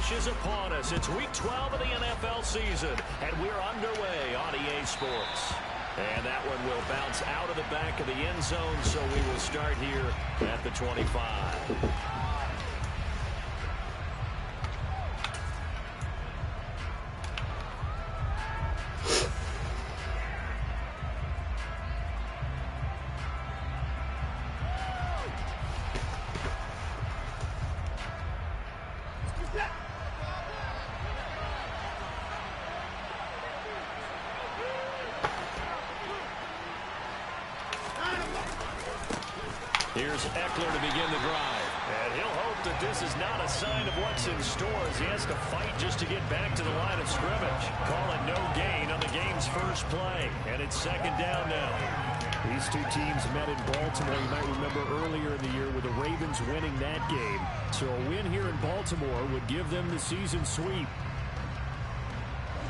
finish is upon us. It's Week 12 of the NFL season, and we're underway on EA Sports. And that one will bounce out of the back of the end zone, so we will start here at the 25. Here's Eckler to begin the drive. And he'll hope that this is not a sign of what's in store as he has to fight just to get back to the line of scrimmage. Call it no gain on the game's first play. And it's second down now. These two teams met in Baltimore, you might remember, earlier in the year with the Ravens winning that game. So a win here in Baltimore would give them the season sweep.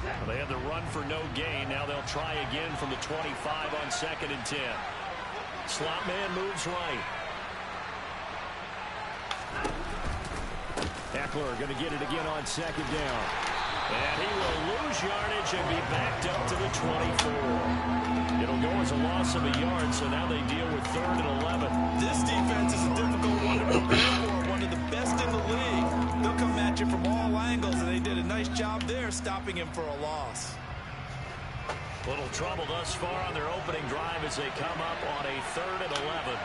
Well, they had the run for no gain. Now they'll try again from the 25 on 2nd and 10. Slot man moves right. Eckler going to get it again on 2nd down. And he will lose yardage and be backed up to the 24. It'll go as a loss of a yard, so now they deal with 3rd and 11. This defense is a difficult one to prepare for, one of the best in the league. They'll come at you from all angles, and they did a nice job there stopping him for a loss. Little trouble thus far on their opening drive as they come up on a 3rd and 11.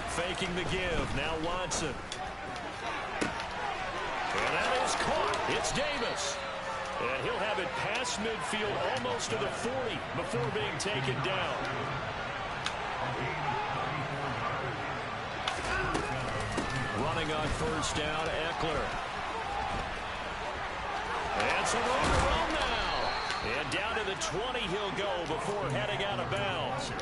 Faking the give. Now Watson. And that is caught. It's Davis. And he'll have it past midfield almost to the 40 before being taken down. Running on 1st down, Eckler. And some overrun now. And down to the 20 he'll go before heading out of bounds.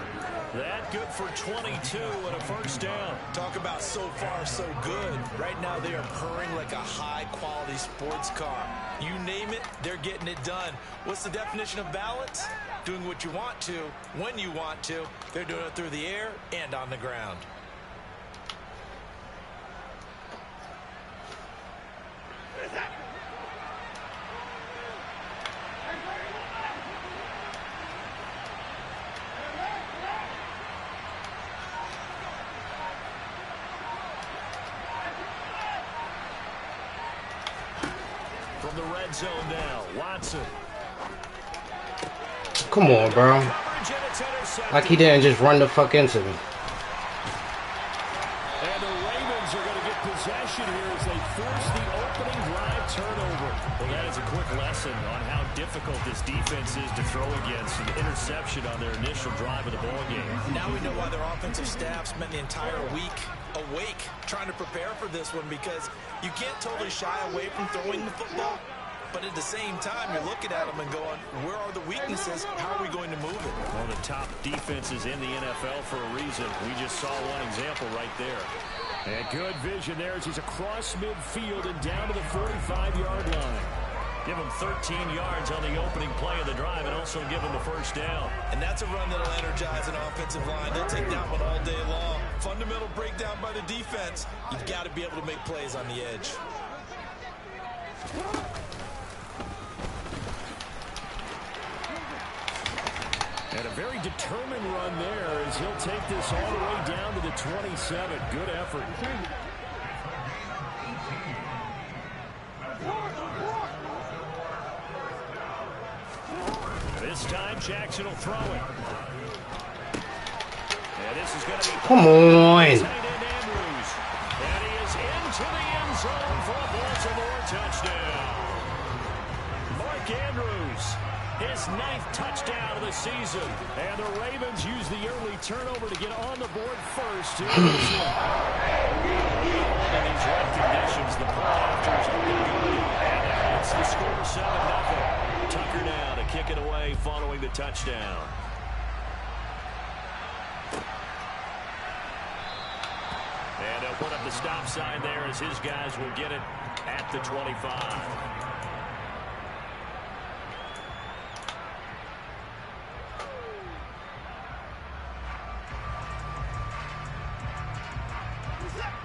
That good for 22 and a 1st down. Talk about so far so good. Right now they are purring like a high-quality sports car. You name it, they're getting it done. What's the definition of balance? Doing what you want to, when you want to. They're doing it through the air and on the ground. From the red zone now, Watson. Come on, bro. Like he didn't just run the fuck into me. And the Ravens are going to get possession here as they force the opening drive turnover. Well, that is a quick lesson on how difficult this defense is to throw against. An interception on their initial drive of the ball game. Now we know why their offensive staff spent the entire week awake trying to prepare for this one, because you can't totally shy away from throwing the football, but at the same time you're looking at them and going, where are the weaknesses? How are we going to move it? One of the top defenses in the NFL for a reason. We just saw one example right there. And good vision there as he's across midfield and down to the 45-yard line. Give him 13 yards on the opening play of the drive and also give him the 1st down. And that's a run that'll energize an offensive line. They'll take that one all day long. Fundamental breakdown by the defense. You've got to be able to make plays on the edge. And a very determined run there as he'll take this all the way down to the 27. Good effort. This time Jackson will throw it. And this is going to be... Come on. And he is into the end zone for a Baltimore touchdown. Mark Andrews, his 9th touchdown of the season. And the Ravens use the early turnover to get on the board first. In these rough conditions, the pull-afters are going to go. And it's the score 7-0. Tucker now to kick it away following the touchdown. And they'll put up the stop sign there as his guys will get it at the 25.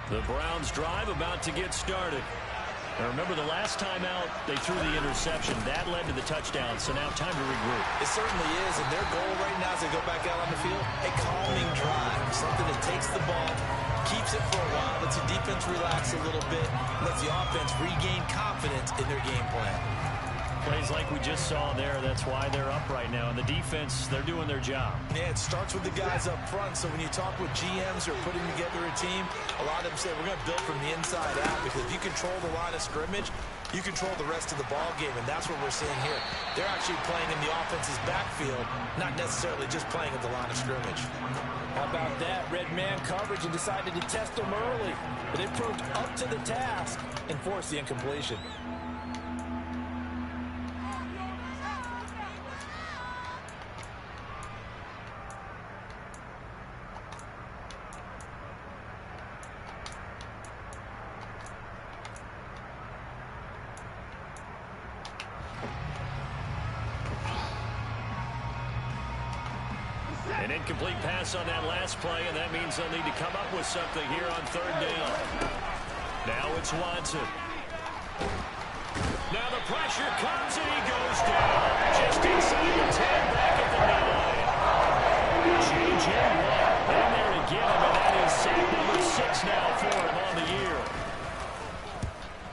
The Browns drive about to get started. And remember, the last time out, they threw the interception. That led to the touchdown, so now time to regroup. It certainly is, and their goal right now as they go back out on the field, a calming drive, something that takes the ball, keeps it for a while, lets the defense relax a little bit, lets the offense regain confidence in their game plan. Plays like we just saw there, that's why they're up right now. And the defense, they're doing their job. Yeah, it starts with the guys up front. So when you talk with GMs who are putting together a team, a lot of them say we're going to build from the inside out, because if you control the line of scrimmage, you control the rest of the ball game, and that's what we're seeing here. They're actually playing in the offense's backfield, not necessarily just playing at the line of scrimmage. How about that? Red man coverage and decided to test them early. But they proved up to the task and forced the incompletion. An incomplete pass on that last play, and that means they'll need to come up with something here on third down. Now it's Watson. Now the pressure comes, and he goes down. Just inside the 10, back at the 9. J.J. Watt in there to get him, and that is sack number 6 now for him on the year.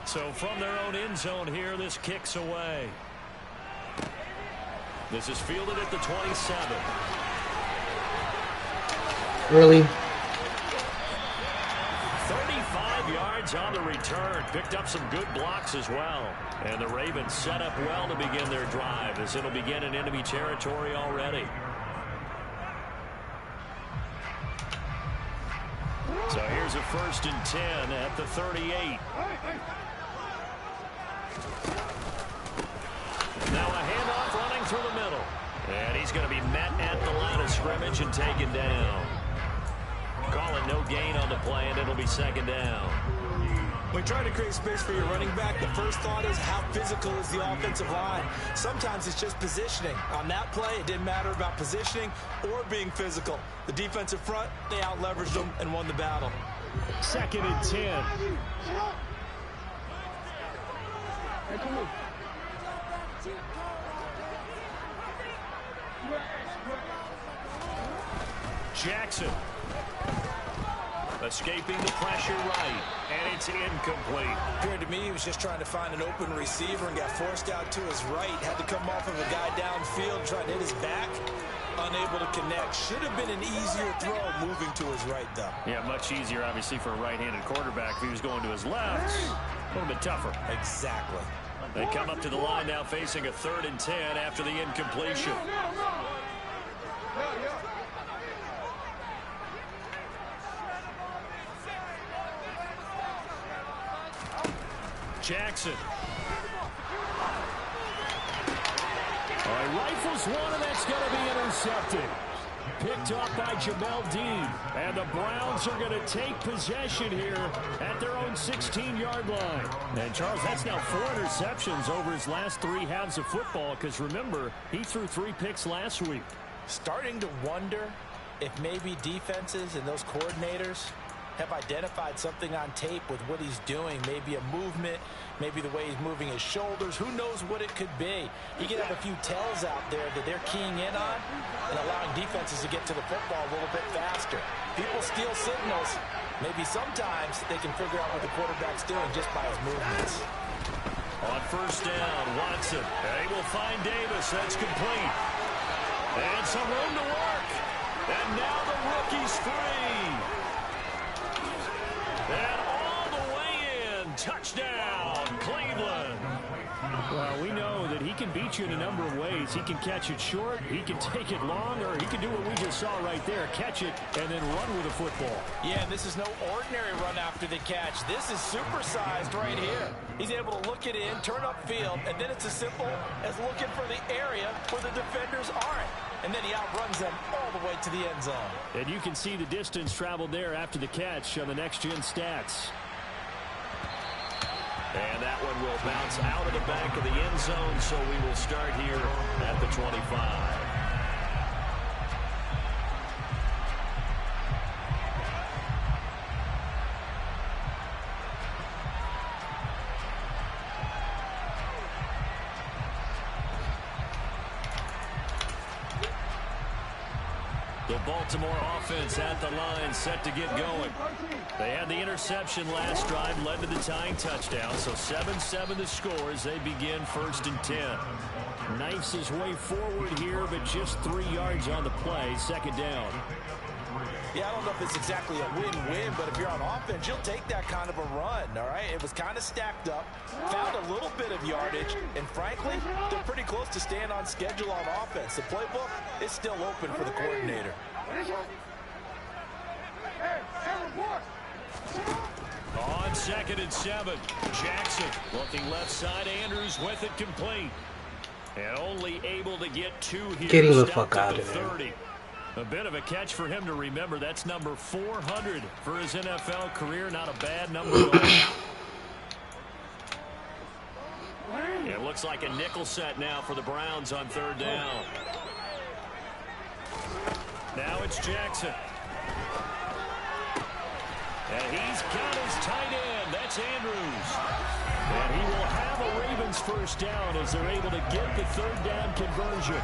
So from their own end zone here, this kicks away. This is fielded at the 27. Really? 35 yards on the return. Picked up some good blocks as well. And the Ravens set up well to begin their drive, as it'll begin in enemy territory already. So here's a 1st and 10 at the 38. Now a handoff running through the middle. And he's going to be met at the line of scrimmage and taken down. Calling no gain on the play, and it'll be 2nd down. When trying to create space for your running back, the first thought is how physical is the offensive line. Sometimes it's just positioning. On that play, it didn't matter about positioning or being physical. The defensive front, they out-leveraged them and won the battle. 2nd and 10. Jackson. Escaping the pressure right, and it's incomplete. Appeared to me he was just trying to find an open receiver and got forced out to his right. Had to come off of a guy downfield, trying to hit his back. Unable to connect. Should have been an easier throw moving to his right, though. Yeah, much easier, obviously, for a right-handed quarterback. If he was going to his left, a little bit tougher. Exactly. They come up to the line now, facing a 3rd and 10 after the incompletion. Jackson. All right, rifles one, and that's going to be intercepted. Picked up by Jamel Dean. And the Browns are going to take possession here at their own 16-yard line. And, Charles, that's now 4 interceptions over his last 3 halves of football, because, remember, he threw 3 picks last week. Starting to wonder if maybe defenses and those coordinators have identified something on tape with what he's doing. Maybe a movement, maybe the way he's moving his shoulders. Who knows what it could be? He could have a few tells out there that they're keying in on and allowing defenses to get to the football a little bit faster. People steal signals. Maybe sometimes they can figure out what the quarterback's doing just by his movements. On 1st down, Watson. They will find Davis. That's complete. And some room to work. And now the rookie's free. And all the way in. Touchdown, Cleveland. Well, we know that he can beat you in a number of ways. He can catch it short, he can take it long, or he can do what we just saw right there, catch it and then run with the football. Yeah, and this is no ordinary run after the catch. This is supersized right here. He's able to look it in, turn upfield, and then it's as simple as looking for the area where the defenders aren't. And then he outruns them all the way to the end zone. And you can see the distance traveled there after the catch on the next-gen stats. And that one will bounce out of the back of the end zone, so we will start here at the 25. The Baltimore offense at the line, set to get going. They had the interception last drive, led to the tying touchdown. So 7-7 the score as they begin 1st and 10. Knifes his way forward here, but just 3 yards on the play. 2nd down. Yeah, I don't know if it's exactly a win-win, but if you're on offense, you'll take that kind of a run, all right? It was kind of stacked up, found a little bit of yardage, and frankly, they're pretty close to staying on schedule on offense. The playbook is still open for the coordinator. On 2nd and 7, Jackson looking left side. Andrews with it complete. And only able to get 2 here. Get him the fuck out of there. 30. A bit of a catch for him to remember. That's number 400 for his NFL career. Not a bad number at all. It looks like a nickel set now for the Browns on 3rd down. Now it's Jackson. And he's got his tight end. That's Andrews. And he will have a Ravens 1st down as they're able to get the 3rd down conversion.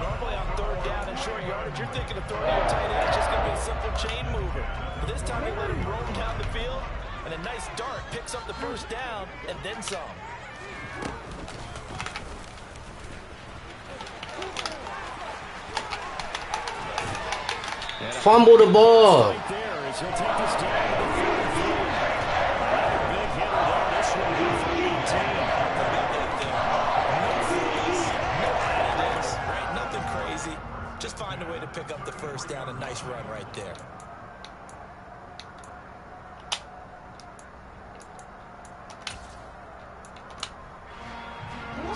Normally on 3rd down and short yardage, you're thinking of throwing your tight end. It's just going to be a simple chain mover. But this time they let him roam down the field, and a nice dart picks up the 1st down and then some. Fumble the ball. Right there as he'll take this down to the 43. Another big hitter there. This one will be for 18. Nothing crazy. Just find a way to pick up the 1st down. A nice run right there.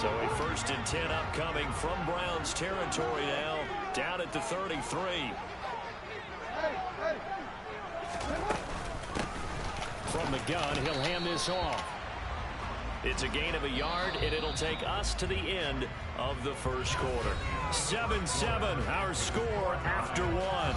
So a 1st and 10 upcoming from Browns territory now. Down at the 33. From the gun, he'll hand this off. It's a gain of a yard, and it'll take us to the end of the 1st quarter. 7-7, our score after 1.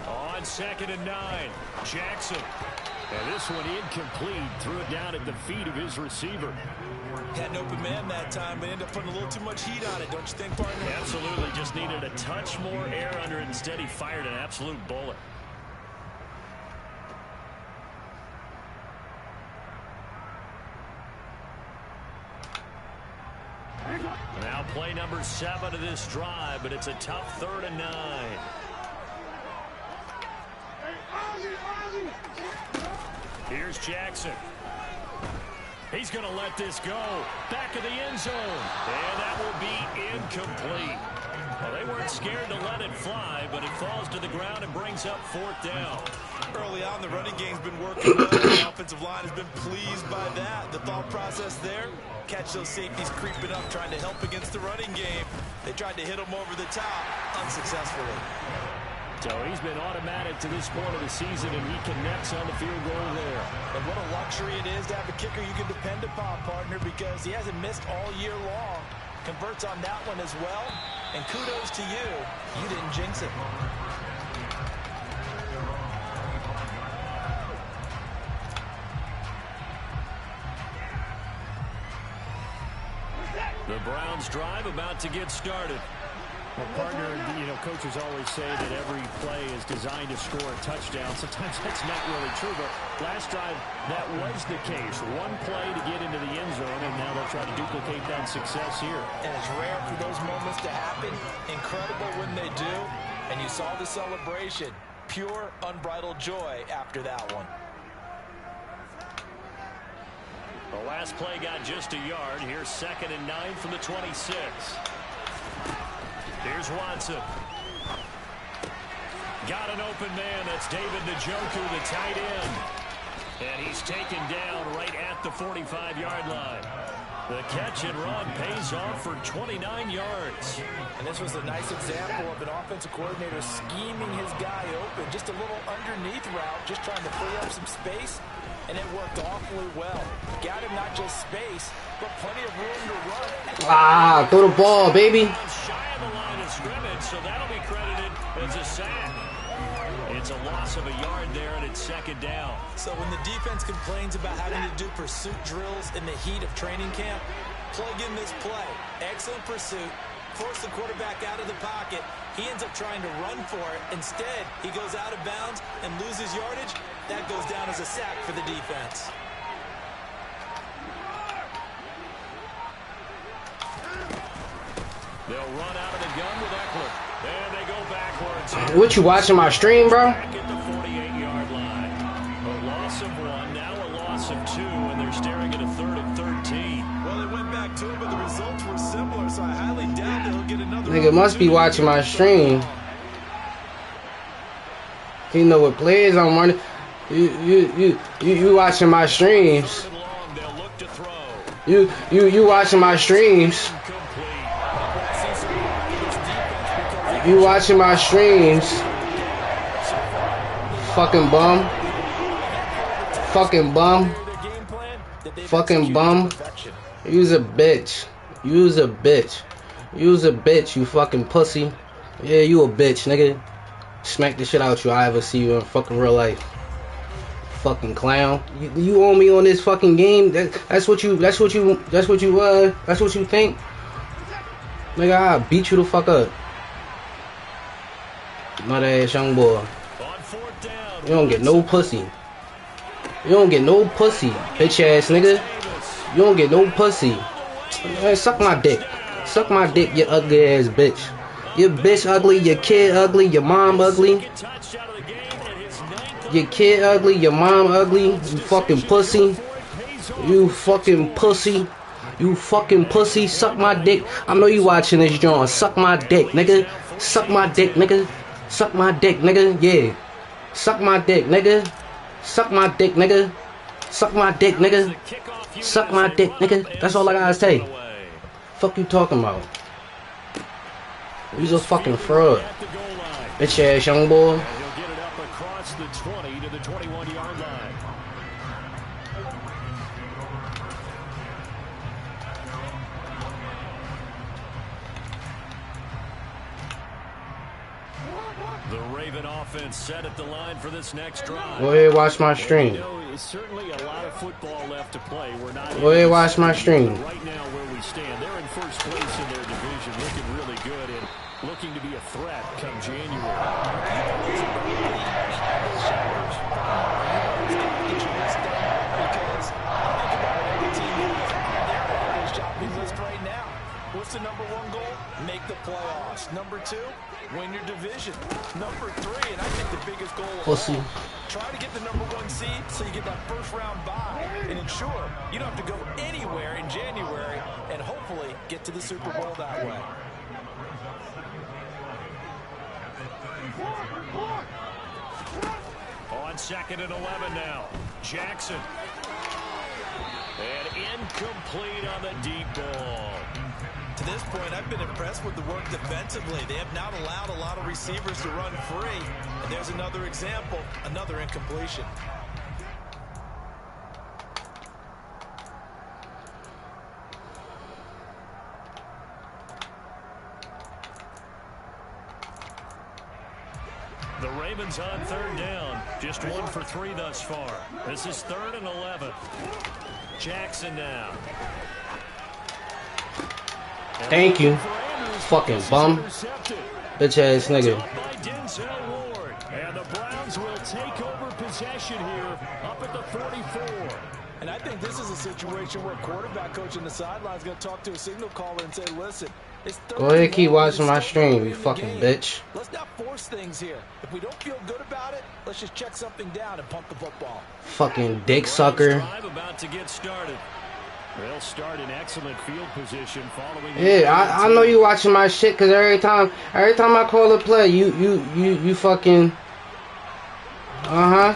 On 2nd and 9, Jackson. And this one incomplete. Threw it down at the feet of his receiver. Had an open man that time, but ended up putting a little too much heat on it, don't you think, partner? Absolutely. Just needed a touch more air under it. Instead, he fired an absolute bullet. Now play number 7 of this drive, but it's a tough 3rd and 9. Here's Jackson. He's going to let this go. Back of the end zone. And that will be incomplete. Well, they weren't scared to let it fly, but it falls to the ground and brings up 4th down. Early on, the running game's been working well. The offensive line has been pleased by that. The thought process there, catch those safeties creeping up, trying to help against the running game. They tried to hit them over the top, unsuccessfully. So he's been automatic to this point of the season, and he connects on the field goal there. And what a luxury it is to have a kicker you can depend upon, partner, because he hasn't missed all year long. Converts on that one as well. And kudos to you. You didn't jinx it. The Browns drive about to get started. Well, partner, you know, coaches always say that every play is designed to score a touchdown. Sometimes that's not really true, but last drive, that was the case. One play to get into the end zone, and now they'll try to duplicate that success here. And it's rare for those moments to happen. Incredible when they do. And you saw the celebration. Pure, unbridled joy after that one. The last play got just a yard. Here's 2nd and 9 from the 26. Here's Watson. Got an open man. That's David Njoku, the tight end. And he's taken down right at the 45-yard line. The catch and run pays off for 29 yards. And this was a nice example of an offensive coordinator scheming his guy open. Just a little underneath route, just trying to free up some space. And it worked awfully well. Got him not just space, but plenty of room to run. Ah, throw the ball, baby. Shy of the line of scrimmage, so that'll be credited as a sack. It's a loss of a yard there, and it's second down. So when the defense complains about having to do pursuit drills in the heat of training camp, plug in this play. Excellent pursuit. Force the quarterback out of the pocket. He ends up trying to run for it. Instead, he goes out of bounds and loses yardage. That goes down as a sack for the defense. They'll run out of the gun with Eckler. And they go backwards. What, you watching my stream, bro? Back at the 48-yard line. A loss of 1, now a loss of 2, and they're staring at a 3rd and 13. Well, they went back to it, but the results were similar, so I highly doubt they'll get another. Nigga must be watching my stream. He know what plays I'm running. You watching my streams. You watching my streams. You watching my streams. Fucking bum. Fucking bum. Fucking bum. You's a bitch. You's a bitch. You's a bitch, you fucking pussy. Yeah, you a bitch, nigga. Smack the shit out you. I ever see you in fucking real life. Fucking clown. You owe me on this fucking game. That's what you think? Nigga, I'll beat you the fuck up. Nut ass young boy. You don't get no pussy. You don't get no pussy, bitch ass nigga. You don't get no pussy. Man, suck my dick. Suck my dick, you ugly ass bitch. Your bitch ugly, your kid ugly, your mom ugly. Your kid ugly, your mom ugly. You fucking pussy. You fucking pussy. You fucking pussy. Suck my dick. I know you watching this, John. Suck my dick, nigga. Suck my dick, nigga. Suck my dick, nigga. Yeah. Suck my dick, nigga. Suck my dick, nigga. Suck my dick, nigga. Suck my dick, nigga. That's all I gotta say. Fuck you talking about? You's a fucking fraud. Bitch ass young boy. He'll get it up across the 20 to the 21-yard line. The Raven offense set at the line for this next drive. Go ahead, watch my stream. Certainly a lot of football left to play. We're not. Go ahead, watch my stream. Right now, where we stand, they're in first place in their division, looking really good and looking to be a threat come January. What's the number 1 goal? Make the playoffs. Number 2, win your division. Number 3, and I think the biggest goal of all, try to get the number 1 seed so you get that first round bye and ensure you don't have to go anywhere in January and hopefully get to the Super Bowl that way. On 2nd and 11 now. Jackson. And incomplete on the deep ball. To this point, I've been impressed with the work defensively. They have not allowed a lot of receivers to run free. And there's another example, another incompletion. The Ravens on 3rd down. Just 1 for 3 thus far. This is 3rd and 11. Jackson now. Thank you. Fucking bum. Bitch ass nigga. And the Browns will take over possession here up at the 44. And I think this is a situation where quarterback coach in the sideline is going to talk to a signal caller and say, listen, go ahead, keep watching my stream, you fucking bitch. Let's not force things here. If we don't feel good about it, let's just check something down and pump the football. Fucking dick sucker. About to get started. They'll start in excellent field position following. Yeah, I know you watching my shit, cause every time I call a play, you fucking At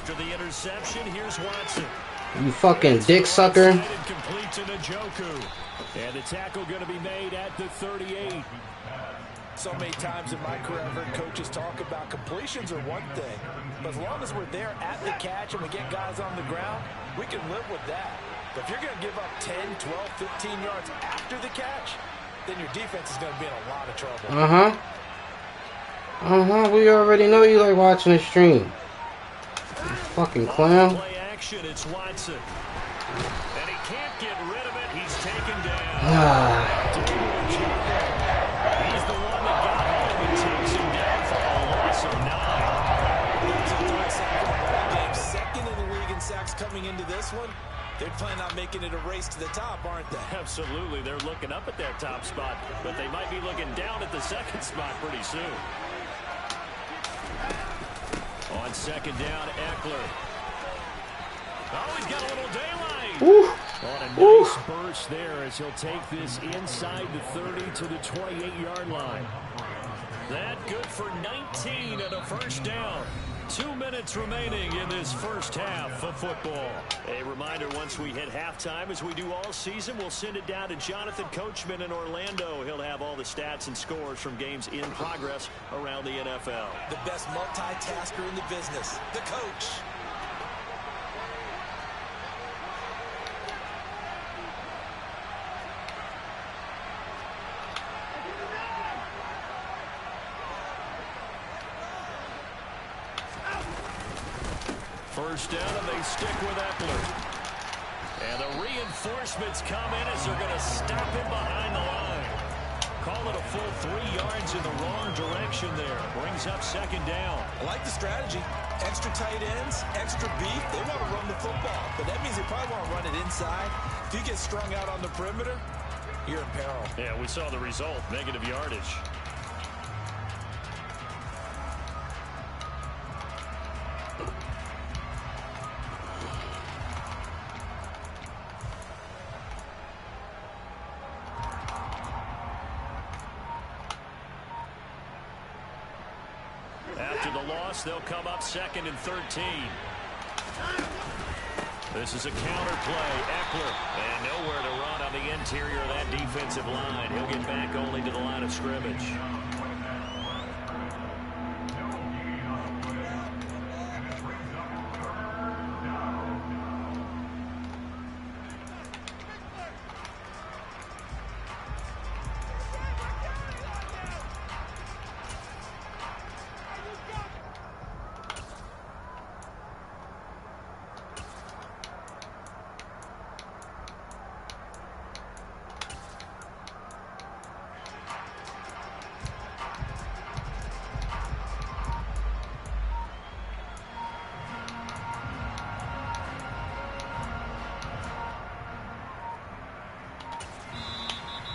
After the interception, here's Watson. You fucking dick sucker. Complete to Njoku. And the tackle going to be made at the 38. So many times in my career, I've heard coaches talk about completions are one thing. But as long as we're there at the catch and we get guys on the ground, we can live with that. But if you're going to give up 10, 12, 15 yards after the catch, then your defense is going to be in a lot of trouble. We already know you like watching the stream. You fucking clown. Play action, it's Watson. And he can't get rid of it. He's taken down. He's the one that got home and takes him down for a loss of 9. Second in the league in sacks coming into this one. They plan on making it a race to the top, aren't they? Absolutely. They're looking up at that top spot, but they might be looking down at the second spot pretty soon. On second down, Eckler. Oh, he's got a little daylight. Ooh. On a nice burst there as he'll take this inside the 30 to the 28-yard line. That good for 19 and a first down. 2 minutes remaining in this first half of football. A reminder, once we hit halftime, as we do all season, we'll send it down to Jonathan Coachman in Orlando. He'll have all the stats and scores from games in progress around the NFL. The best multitasker in the business, the coach. First down, and they stick with Eckler. And the reinforcements come in as they're going to stop him behind the line. Call it a full 3 yards in the wrong direction there. Brings up second down. I like the strategy. Extra tight ends, extra beef. They want to run the football, but that means they probably want to run it inside. If you get strung out on the perimeter, you're in peril. Yeah, we saw the result. Negative yardage. After the loss, they'll come up second and 13. This is a counter play. Eckler, and nowhere to run on the interior of that defensive line. He'll get back only to the line of scrimmage.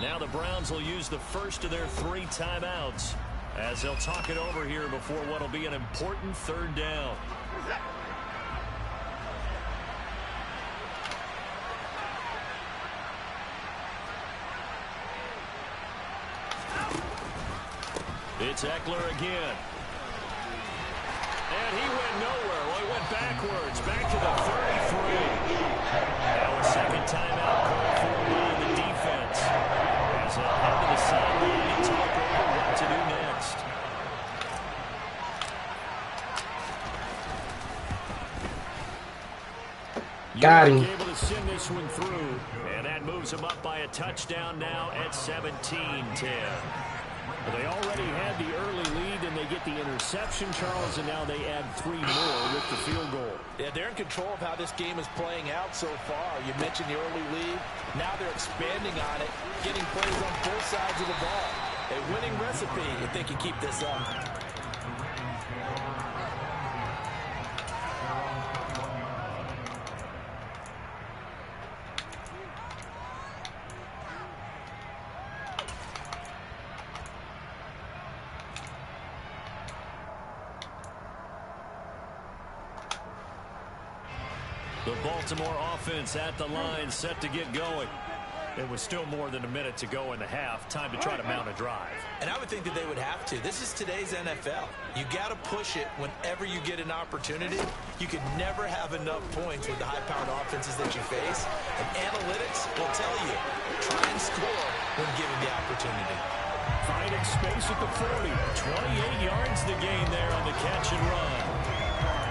Now the Browns will use the first of their 3 timeouts as they'll talk it over here before what will be an important third down. It's Eckler again. And he went nowhere. Well, he went backwards, back to the 33. Now a second timeout call for the defense. As they'll head to the sideline and talk over what to do next. Got him. Able to send this one through, and that moves him up by a touchdown now at 17-10. Well, they already had the early lead, and they get the interception, Charles, and now they add 3 more with the field goal. Yeah, they're in control of how this game is playing out so far. You mentioned the early lead. Now they're expanding on it, getting plays on both sides of the ball. A winning recipe if they can keep this up. The Baltimore offense at the line, set to get going. It was still more than a minute to go in the half. Time to try to mount a drive. And I would think that they would have to. This is today's NFL. You got to push it whenever you get an opportunity. You could never have enough points with the high-powered offenses that you face. And analytics will tell you, try and score when given the opportunity. Finding space at the 40. 28 yards the gain there on the catch and run.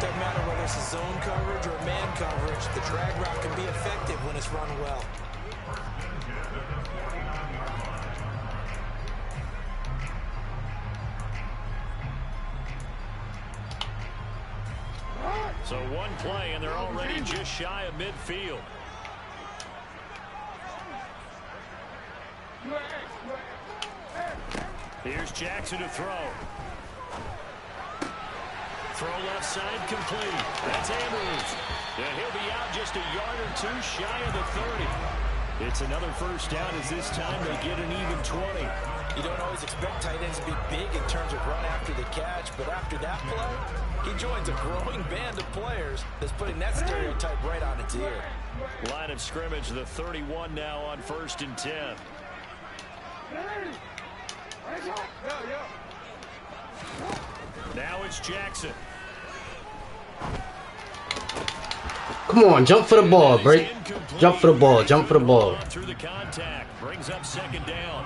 Doesn't matter whether it's a zone coverage or man coverage. The drag route can be effective when it's run well. So one play, and they're already just shy of midfield. Here's Jackson to throw. Throw left side complete. That's Andrews. And he'll be out just a yard or two shy of the 30. It's another first down as this time they get an even 20. You don't always expect tight ends to be big in terms of run after the catch, but after that play, he joins a growing band of players that's putting that stereotype right on its ear. Line of scrimmage, the 31 now on 1st and 10. Now it's Jackson. Come on, jump for the ball, Brick. Jump for the ball, jump for the ball. Through the contact, brings up 2nd down.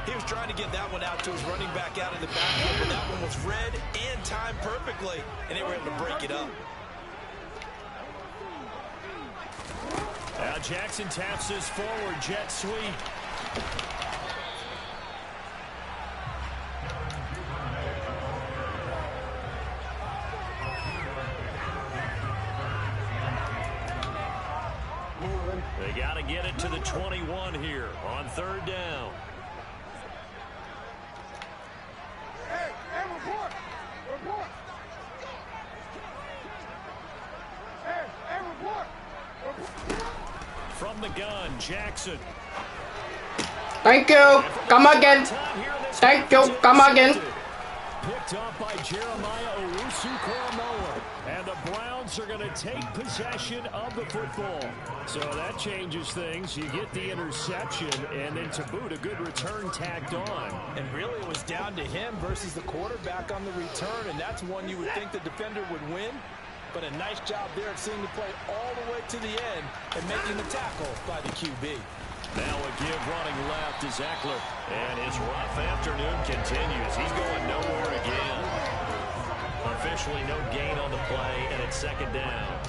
He was trying to get that one out to his running back out of the backfield, but that one was read and timed perfectly, and they were able to break it up. Now Jackson taps this forward, jet sweep. They got to get it to the 21 here on 3rd down. From the gun, Jackson. Thank you. Come again. Thank you. Come again. Picked up by Jeremiah Owusu-Koramoah. And the Browns are going to take possession of the football. So that changes things. You get the interception, and then to boot, a good return tacked on. And really, it was down to him versus the quarterback on the return, and that's one you would think the defender would win. But a nice job there of seeing the play all the way to the end and making the tackle by the QB. Now a give running left to Eckler. And his rough afternoon continues. He's going nowhere again. Officially no gain on the play, and it's 2nd down.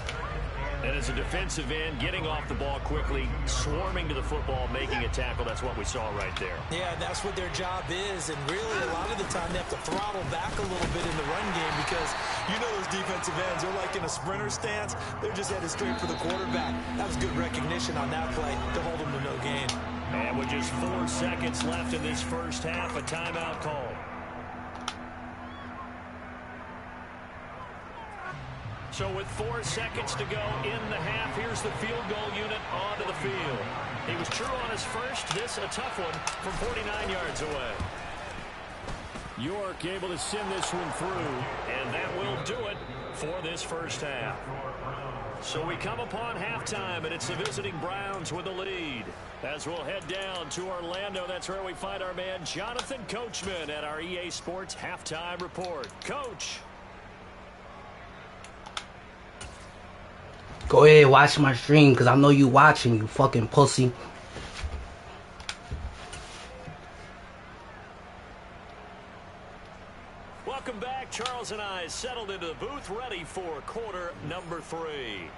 And as a defensive end, getting off the ball quickly, swarming to the football, making a tackle, that's what we saw right there. Yeah, that's what their job is, and really a lot of the time they have to throttle back a little bit in the run game because you know those defensive ends, they're like in a sprinter stance. They're just headed straight for the quarterback. That was good recognition on that play to hold them to no gain. And with just 4 seconds left in this first half, a timeout call. So with 4 seconds to go in the half, here's the field goal unit onto the field. He was true on his first. This a tough one from 49 yards away. York able to send this one through, and that will do it for this first half. So we come upon halftime, and it's the visiting Browns with the lead. As we'll head down to Orlando, that's where we find our man Jonathan Coachman at our EA Sports Halftime Report. Coach. Go ahead, watch my stream, because I know you watching, you fucking pussy. Welcome back. Charles and I settled into the booth, ready for quarter number 3.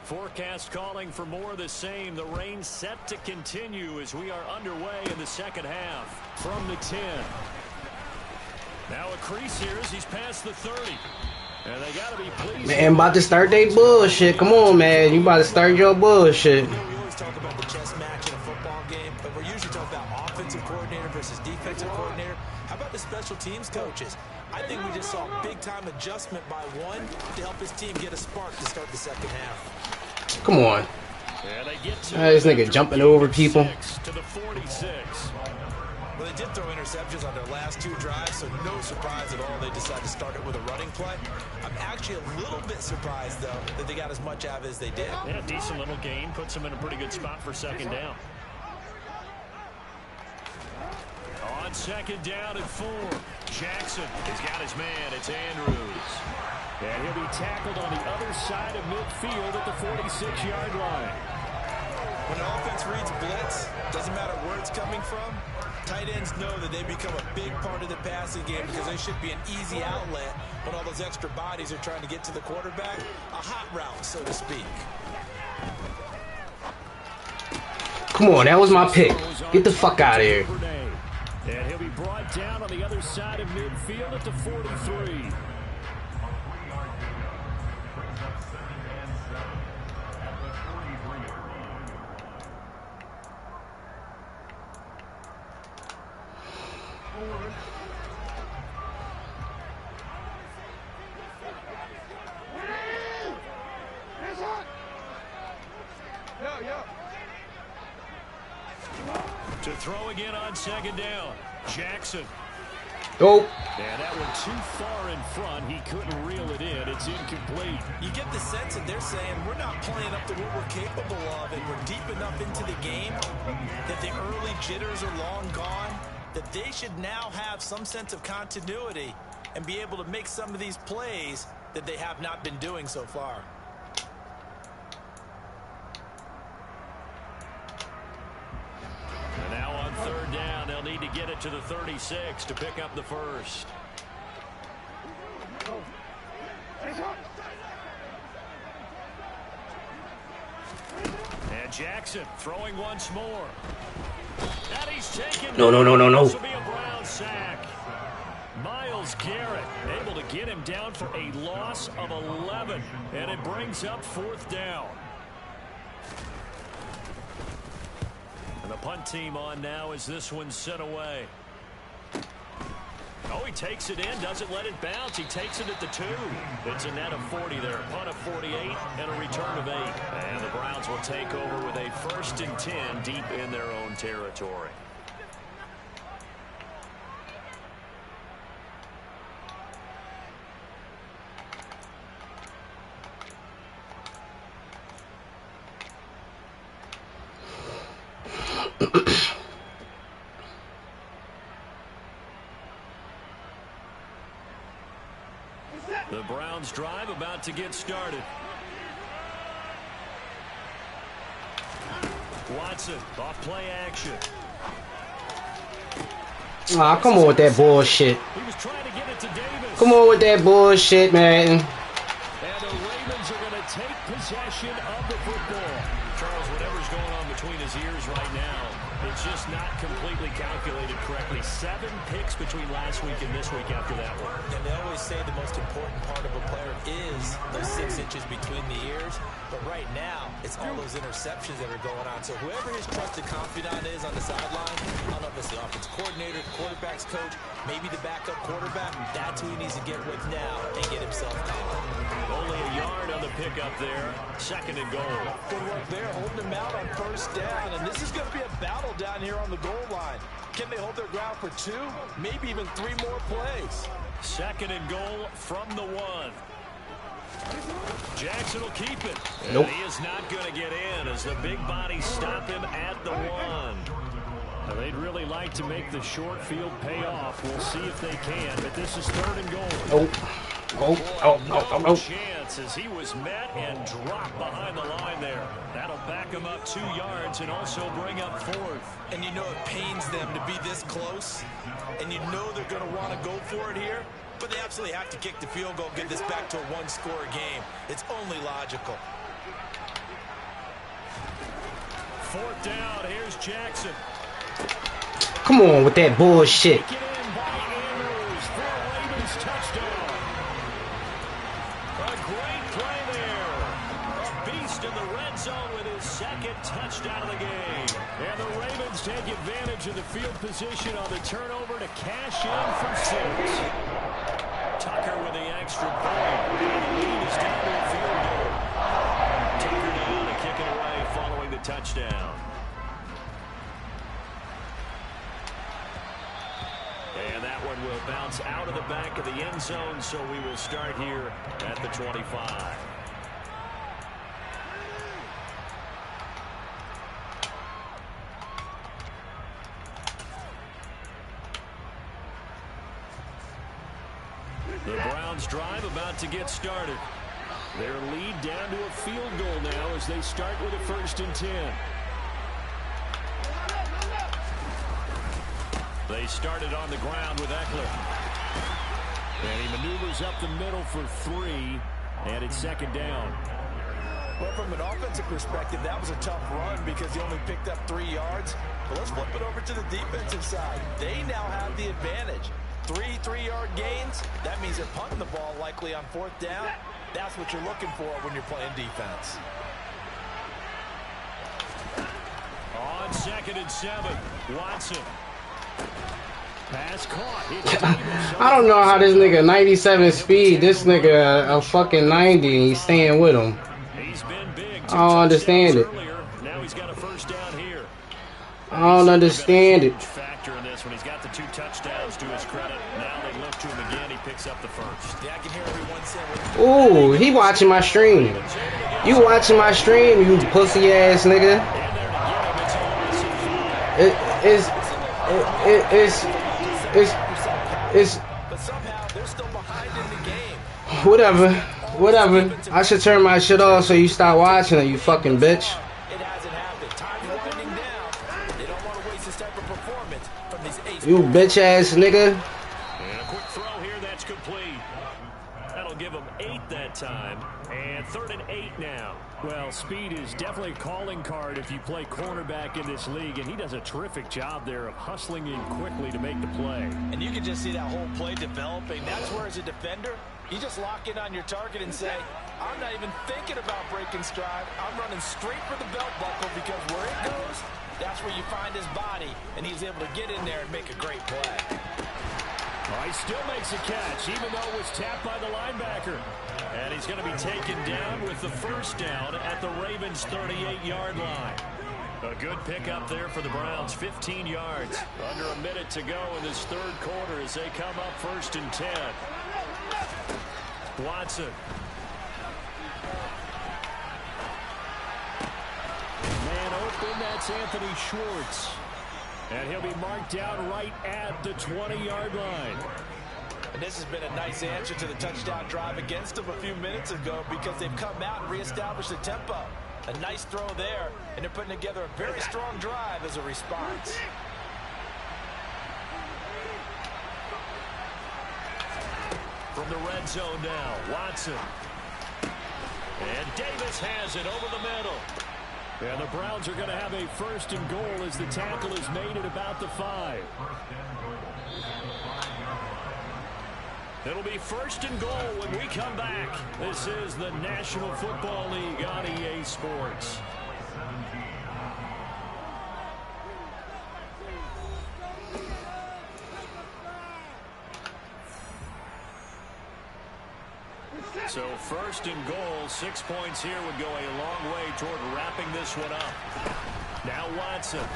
Forecast calling for more of the same. The rain set to continue as we are underway in the second half. From the 10. Now a crease here as he's past the 30. And they got to be pleased. Man, about to start their bullshit. Come on, man. You about to start your bullshit. You know, we always talk about the chess match in a football game, but we're usually talking about offensive coordinator versus defensive coordinator. How about the special teams coaches? I think we just saw a big-time adjustment by one to help his team get a spark to start the second half. Come on. Yeah, they get to This nigga jumping over people. To the 46. Well, they did throw interceptions on their last 2 drives, so no surprise at all they decided to start it with a running play. I'm actually a little bit surprised, though, that they got as much out of it as they did. Yeah, decent little gain. Puts them in a pretty good spot for second down. On second down and 4. Jackson has got his man. It's Andrews. And he'll be tackled on the other side of midfield at the 46-yard line. When an offense reads blitz, doesn't matter where it's coming from, tight ends know that they become a big part of the passing game because they should be an easy outlet when all those extra bodies are trying to get to the quarterback. A hot route, so to speak. Come on, that was my pick. Get the fuck out of here. And he'll be brought down on the other side of midfield at the 43. To throw again on second down. Jackson. Oh. And that one too far in front. He couldn't reel it in. It's incomplete. You get the sense that they're saying we're not playing up to what we're capable of, and we're deep enough into the game that the early jitters are long gone, that they should now have some sense of continuity and be able to make some of these plays that they have not been doing so far. And now on third down, they'll need to get it to the 36 to pick up the first. And Jackson throwing once more. And he's taken. No. This will be a Brown sack. Myles Garrett able to get him down for a loss of 11. And it brings up fourth down. And the punt team on now as this one's sent away. Oh, he takes it in, doesn't let it bounce. He takes it at the 2. It's a net of 40 there. Punt of 48 and a return of 8. And the Browns will take over with a 1st and 10 deep in their own territory. The Browns drive about to get started. Watson off play action. Aw, come on with that bullshit. He was trying to get it to Davis. Come on with that bullshit, man. And the Ravens are going to take possession of the football. Charles, whatever's going on between his ears right now, it's just not completely calculated correctly. 7 picks between last week and this week after that one. And they always say the most important part of a player is those 6 inches between the ears. But right now, it's all those interceptions that are going on. So whoever his trusted confidant is on the sideline, I don't know if it's the offense coordinator, the quarterback's coach, maybe the backup quarterback, that's who he needs to get with now and get himself calm. Only a yard on the pickup there. 2nd and goal. Good work there, holding him out on 1st down. And this is going to be a battle down here on the goal line. Can they hold their ground for 2, maybe even 3 more plays? 2nd and goal from the 1. Jackson will keep it. Nope. And he is not going to get in as the big bodies stop him at the 1. Now, they'd really like to make the short field pay off. We'll see if they can, but this is 3rd and goal. No chance as he was met and dropped behind the line there. That'll back him up 2 yards and also bring up 4th. And you know it pains them to be this close, and you know they're going to want to go for it here, but they absolutely have to kick the field goal, get this back to a 1-score game. It's only logical. 4th down, here's Jackson. Come on with that bullshit. Taken in by Andrews for a Ravens touchdown. A great play there. A beast in the red zone with his 2nd touchdown of the game. And the Ravens take advantage of the field position on the turnover to cash in for 6. Tucker with the extra point. And the lead is down to a field goal. Tucker down to kick it away following the touchdown. and will bounce out of the back of the end zone, so we will start here at the 25. The Browns drive about to get started. Their lead down to a field goal now as they start with a 1st and 10. They started on the ground with Eckler. And he maneuvers up the middle for 3, and it's 2nd down. Well, from an offensive perspective, that was a tough run because he only picked up 3 yards. But let's flip it over to the defensive side. They now have the advantage. 3 3-yard gains. That means they're punting the ball likely on 4th down. That's what you're looking for when you're playing defense. On 2nd and 7, Watson. Pass caught. I don't know how this nigga 97 speed, this nigga a fucking 90 and he's staying with him. He's been big. I don't understand it. Now he's got a 1st down here. I don't understand it. Factor in this when he's got the 2 touchdowns to his credit. Now they look to him again. He picks up the 1st. Yeah, I can hear everyone saying. Ooh, he watching my stream. You watching my stream, you pussy ass nigga. But somehow they're still behind in the game. Whatever. I should turn my shit off so you stop watching it, you fucking bitch. It hasn't happened. Time's winding down. They don't want to waste this type of performance from these 8. You bitch ass nigga. And a quick throw here, that's complete. That'll give him 8 that time. And 3rd and 8 now. Well, speed is definitely a calling card if you play cornerback in this league, and he does a terrific job there of hustling in quickly to make the play. And you can just see that whole play developing. That's where, as a defender, you just lock in on your target and say, I'm not even thinking about breaking stride. I'm running straight for the belt buckle because where it goes, that's where you find his body, and he's able to get in there and make a great play. Oh, he still makes a catch, even though it was tapped by the linebacker. And he's going to be taken down with the 1st down at the Ravens' 38-yard line. A good pickup there for the Browns, 15 yards. Under a minute to go in this 3rd quarter as they come up 1st and 10. Watson. Man open, that's Anthony Schwartz. And he'll be marked down right at the 20-yard line. And this has been a nice answer to the touchdown drive against them a few minutes ago because they've come out and reestablished the tempo. A nice throw there, and they're putting together a very strong drive as a response. From the red zone now, Watson. And Davis has it over the middle. And the Browns are going to have a 1st and goal as the tackle is made at about the 5. It'll be 1st and goal when we come back. This is the National Football League on EA Sports. So 1st and goal, 6 points here would go a long way toward wrapping this one up. Now Watson.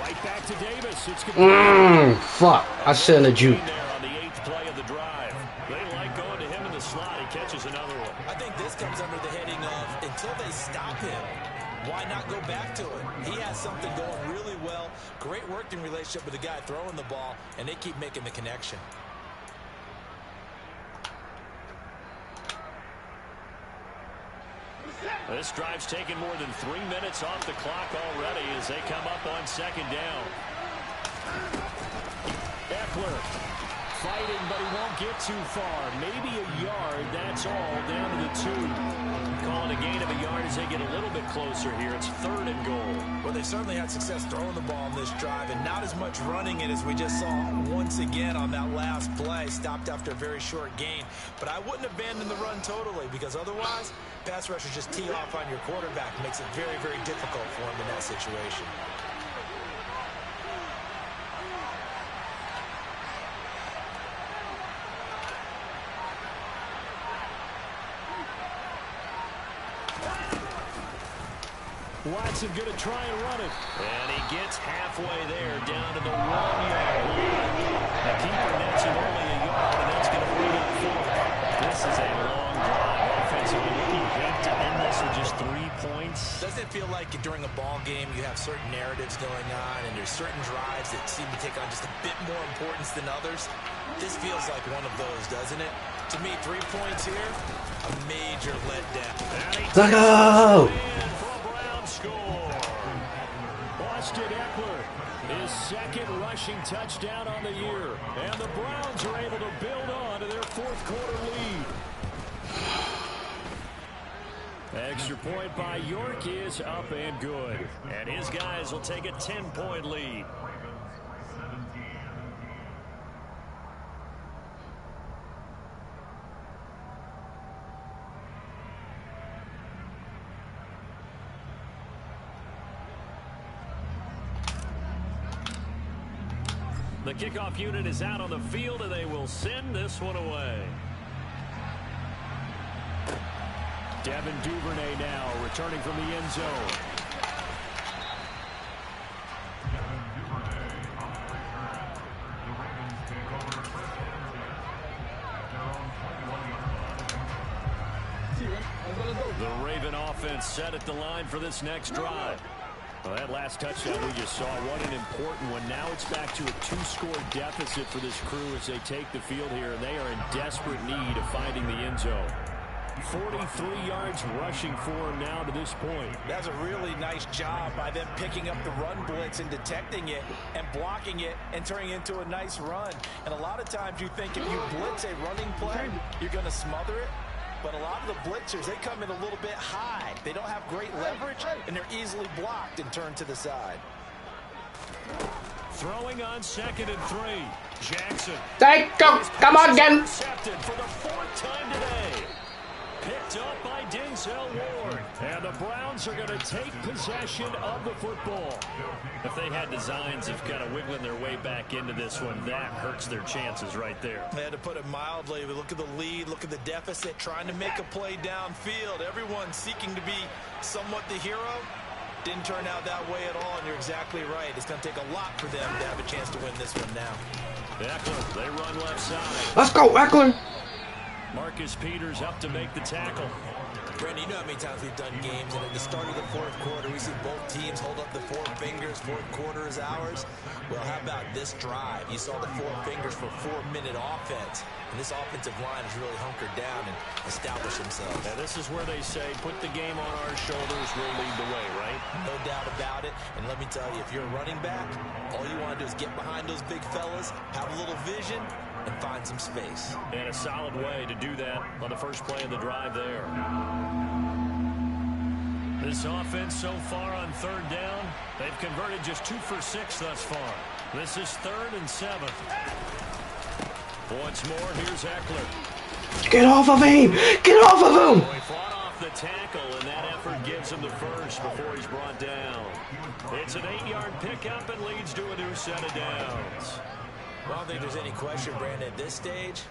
Right back to Davis. It's complete. Fuck. I shouldn't have juked. On the 8th play of the drive. They like going to him in the slot. He catches another one. I think this comes under the heading of until they stop him, why not go back to it? He has something going really well. Great working relationship with the guy throwing the ball, and they keep making the connection. This drive's taken more than 3 minutes off the clock already as they come up on 2nd down. Eckler fighting, but he won't get too far. Maybe a yard, that's all, down to the 2. Calling a gain of a yard as they get a little bit closer here. It's 3rd and goal. Well, they certainly had success throwing the ball in this drive and not as much running it as we just saw once again on that last play. Stopped after a very short gain. But I wouldn't abandon the run totally because otherwise, pass rushers just tee off on your quarterback. Makes it very, very difficult for him in that situation. Watson going to try and run it. And he gets halfway there, down to the 1-yard line. The keeper nets him only a yard, and that's going to bring up 4. This is a long drive offensively. Would you hate to end this with just 3 points? Doesn't it feel like during a ball game you have certain narratives going on and there's certain drives that seem to take on just a bit more importance than others? This feels like one of those, doesn't it? To me, 3 points here, a major letdown. Let's go! Austin Eckler, his second rushing touchdown on the year. And the Browns are able to build on to their fourth quarter lead. Extra point by York is up and good. And his guys will take a 10-point lead. The kickoff unit is out on the field, and they will send this one away. Devin Duvernay now returning from the end zone. The Raven offense set at the line for this next drive. Well, that last touchdown we just saw, what an important one. Now it's back to a 2-score deficit for this crew as they take the field here, and they are in desperate need of finding the end zone. 43 yards rushing for him now to this point. That's a really nice job by them picking up the run blitz and detecting it and blocking it and turning it into a nice run. And a lot of times you think if you blitz a running play, you're going to smother it. But a lot of the blitzers, they come in a little bit high. They don't have great leverage, and they're easily blocked and turned to the side. Throwing on 2nd and 3. Jackson. Take go. Come on again. Intercepted for the 4th time today. Picked up by Denzel Ward. And the Browns are going to take possession of the football. If they had designs of kind of wiggling their way back into this one, that hurts their chances right there. They had to put it mildly. Look at the lead, look at the deficit, trying to make a play downfield. Everyone seeking to be somewhat the hero. Didn't turn out that way at all, and you're exactly right. It's going to take a lot for them to have a chance to win this one now. Eckler, they run left side. Let's go, Eckler. Marcus Peters up to make the tackle. Brandon, you know how many times we've done games, and at the start of the 4th quarter, we see both teams hold up the 4 fingers. 4th quarter is ours. Well, how about this drive? You saw the 4 fingers for 4-minute offense, and this offensive line has really hunkered down and established themselves. Now, this is where they say, put the game on our shoulders, we'll lead the way, right? No doubt about it. And let me tell you, if you're a running back, all you want to do is get behind those big fellas, have a little vision, and find some space. And a solid way to do that on the first play of the drive there. This offense so far on 3rd down, they've converted just 2 for 6 thus far. This is 3rd and 7. Once more, here's Eckler. Get off of him! Get off of him! He fought off the tackle, and that effort gives him the first before he's brought down. It's an 8-yard pickup and leads to a new set of downs. Well, I don't think there's any question, Brandon, at this stage.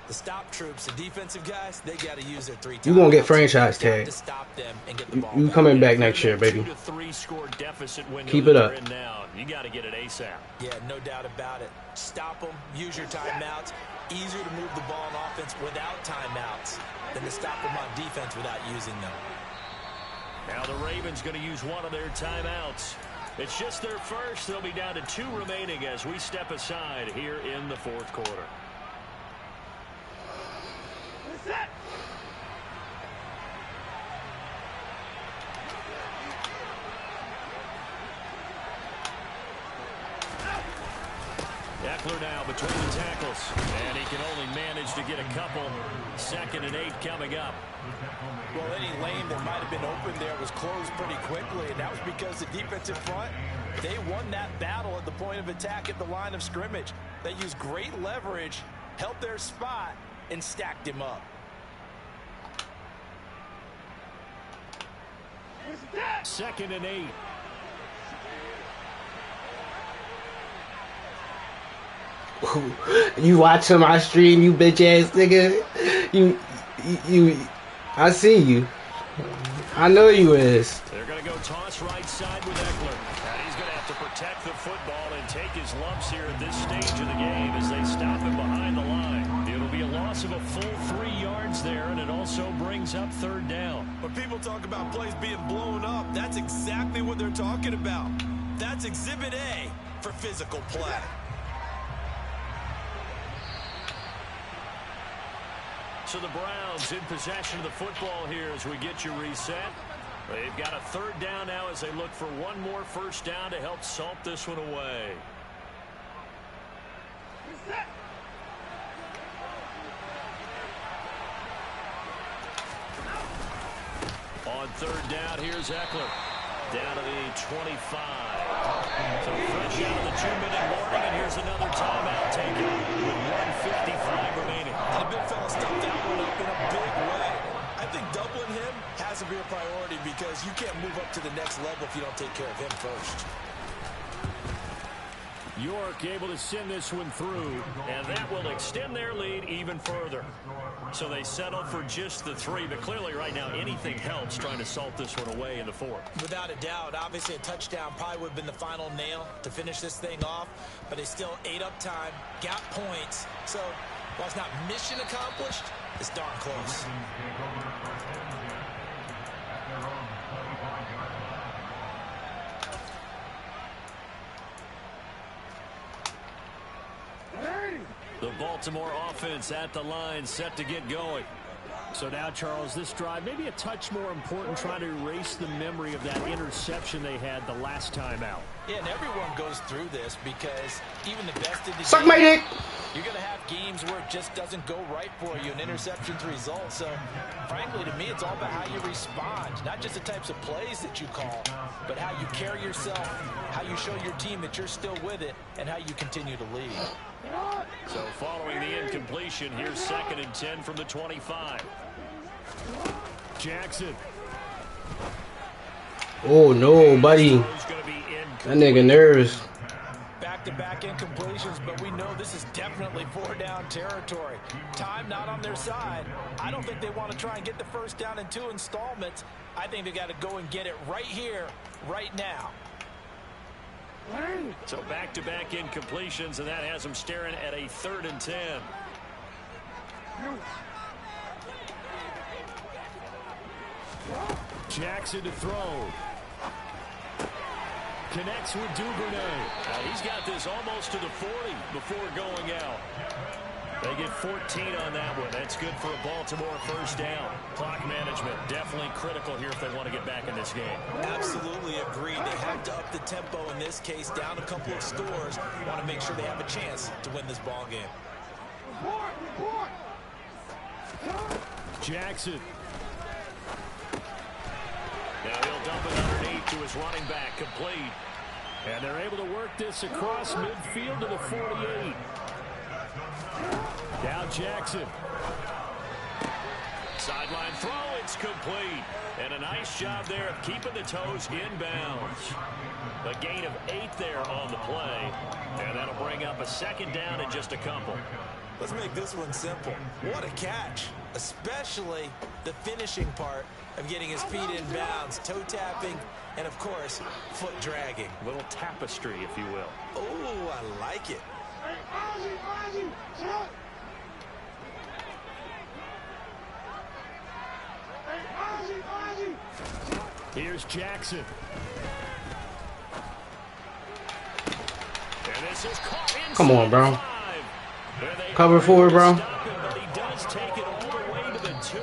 The stop troops, the defensive guys, they got to use their 3 times. You gonna get franchise tag. To stop them and get the ball You back. coming back next year, baby. 2 to 3 score deficit window. Keep it up. Now. You got to get it ASAP. Yeah, no doubt about it. Stop them, use your timeouts. Easier to move the ball on offense without timeouts than to stop them on defense without using them. Now the Ravens going to use one of their timeouts. It's just their first. They'll be down to 2 remaining as we step aside here in the 4th quarter. Eckler now between the tackles, and he can only manage to get a couple. 2nd and 8 coming up. Well, any lane that might have been open there was closed pretty quickly, and that was because the defensive front, they won that battle at the point of attack at the line of scrimmage. They used great leverage, held their spot, and stacked him up. 2nd and 8. You watching my stream, you bitch ass nigga. You I see you. I know you is. They're going to go toss right side with Eckler. And he's going to have to protect the football and take his lumps here at this stage of the game as they stop him behind the line. It'll be a loss of a full 3 yards there, and it also brings up 3rd down. When people talk about plays being blown up, that's exactly what they're talking about. That's Exhibit A for physical play. So the Browns in possession of the football here as we get you reset. They've got a 3rd down now as they look for one more 1st down to help salt this one away. On 3rd down, here's Eckler. Down to the 25. So fresh out of the 2-minute warning, and here's another timeout taken with 1:55 remaining. The big fella stuffed that one up in a big way. I think doubling him has to be a priority because you can't move up to the next level if you don't take care of him first. York able to send this one through, and that will extend their lead even further. So they settle for just the 3, but clearly right now anything helps trying to salt this one away in the 4th. Without a doubt, obviously a touchdown probably would have been the final nail to finish this thing off, but they still ate up time, got points. So while it's not mission accomplished, it's darn close. The Baltimore offense at the line, set to get going. So now, Charles, this drive maybe a touch more important, trying to erase the memory of that interception they had the last time out. Yeah, and everyone goes through this because even the best of the Suck my dick! You're going to have games where it just doesn't go right for you, and interceptions result. So, frankly, to me, it's all about how you respond. Not just the types of plays that you call, but how you carry yourself, how you show your team that you're still with it, and how you continue to lead. So following the incompletion, here's 2nd and 10 from the 25. Jackson. Oh, no, buddy. That nigga nervous. Back-to-back incompletions, but we know this is definitely 4-down territory. Time not on their side. I don't think they want to try and get the 1st down in 2 installments. I think they got to go and get it right here, right now. So back-to-back incompletions, and that has them staring at a 3rd and 10. Jackson to throw. Connects with Duvernay. He's got this almost to the 40 before going out. They get 14 on that one. That's good for a Baltimore 1st down. Clock management definitely critical here if they want to get back in this game. Absolutely agreed. They have to up the tempo in this case, down a couple of scores. Want to make sure they have a chance to win this ball game. Jackson. Now he'll dump it underneath to his running back, complete. And they're able to work this across midfield to the 48. Now Jackson. Sideline throw, it's complete. And a nice job there of keeping the toes inbounds. A gain of 8 there on the play. And that'll bring up a 2nd down in just a couple. Let's make this one simple. What a catch, especially the finishing part of getting his feet in bounds, toe tapping, and of course, foot dragging. A little tapestry, if you will. Oh, I like it. Here's Jackson. And this is caught inside. Come on, bro. 5. Cover 4, bro. But he does take it all the way to the 2.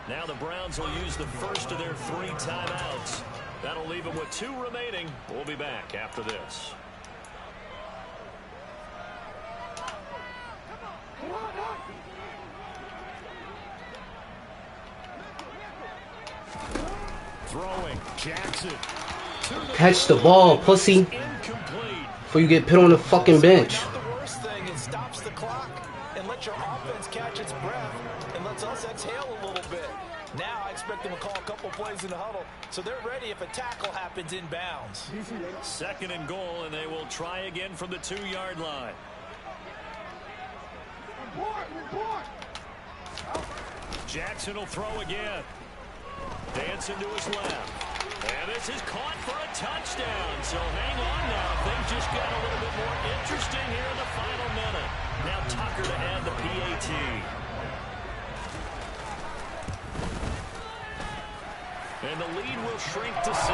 Now the Browns will use the first of their 3 timeouts. That'll leave them with 2 remaining. We'll be back after this. Throwing. Jackson. Catch the ball, pussy. Before you get put on the fucking bench. The worst thing, it stops the clock and lets your offense catch its breath and lets us exhale a little bit. Now I expect them to call a couple plays in the huddle, so they're ready if a tackle happens in bounds. 2nd and goal, and they will try again from the 2-yard line. Jackson will throw again. Dancing to his left. And this is caught for a touchdown. So hang on now. Things just got a little bit more interesting here in the final minute. Now Tucker to add the PAT. And the lead will shrink to 6.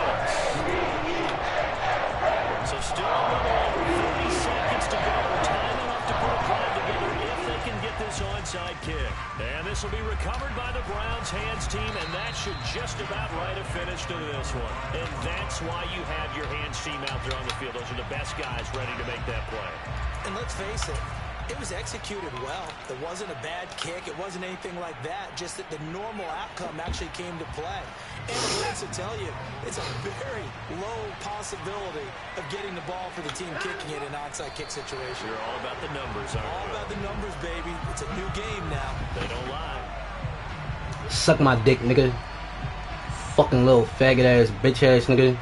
So still a little over 30 seconds to go. Time enough to put a drive together if they can get this onside kick. And this will be recovered by the Browns hands team, and that should just about write a finish to this one. And that's why you have your hands team out there on the field. Those are the best guys ready to make that play. And let's face it, it was executed well. It wasn't a bad kick. It wasn't anything like that. Just that the normal outcome actually came to play. Analytics will tell you it's a very low possibility of getting the ball for the team kicking it in an onside kick situation. You're all about the numbers, aren't you? All about the numbers, baby. It's a new game now. They don't lie. Suck my dick, nigga. Fucking little faggot ass, bitch ass nigga.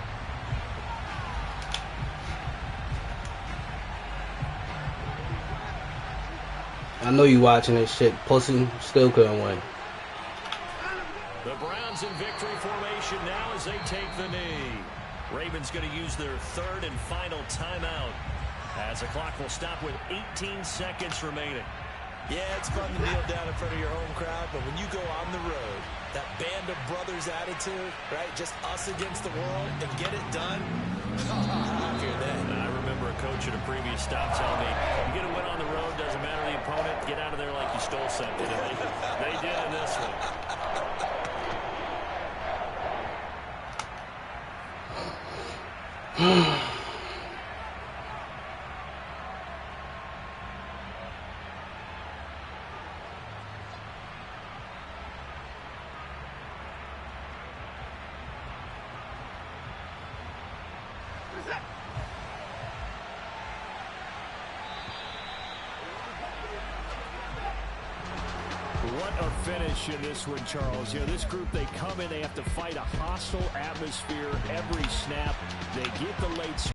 I know you watching this shit, pussy. Still couldn't win. The Browns in victory formation now as they take the knee. Ravens going to use their third and final timeout as the clock will stop with 18 seconds remaining. Yeah, it's fun to kneel down in front of your home crowd, but when you go on the road, that band of brothers attitude, right? Just us against the world and get it done. Happier than. I remember a coach at a previous stop telling me, you get a win on the road, doesn't matter the opponent, get out of there like you stole something. And they did in this one. What a finish in this one, Charles. You know, this group, they come in, they have to fight a hostile atmosphere every snap. They get the late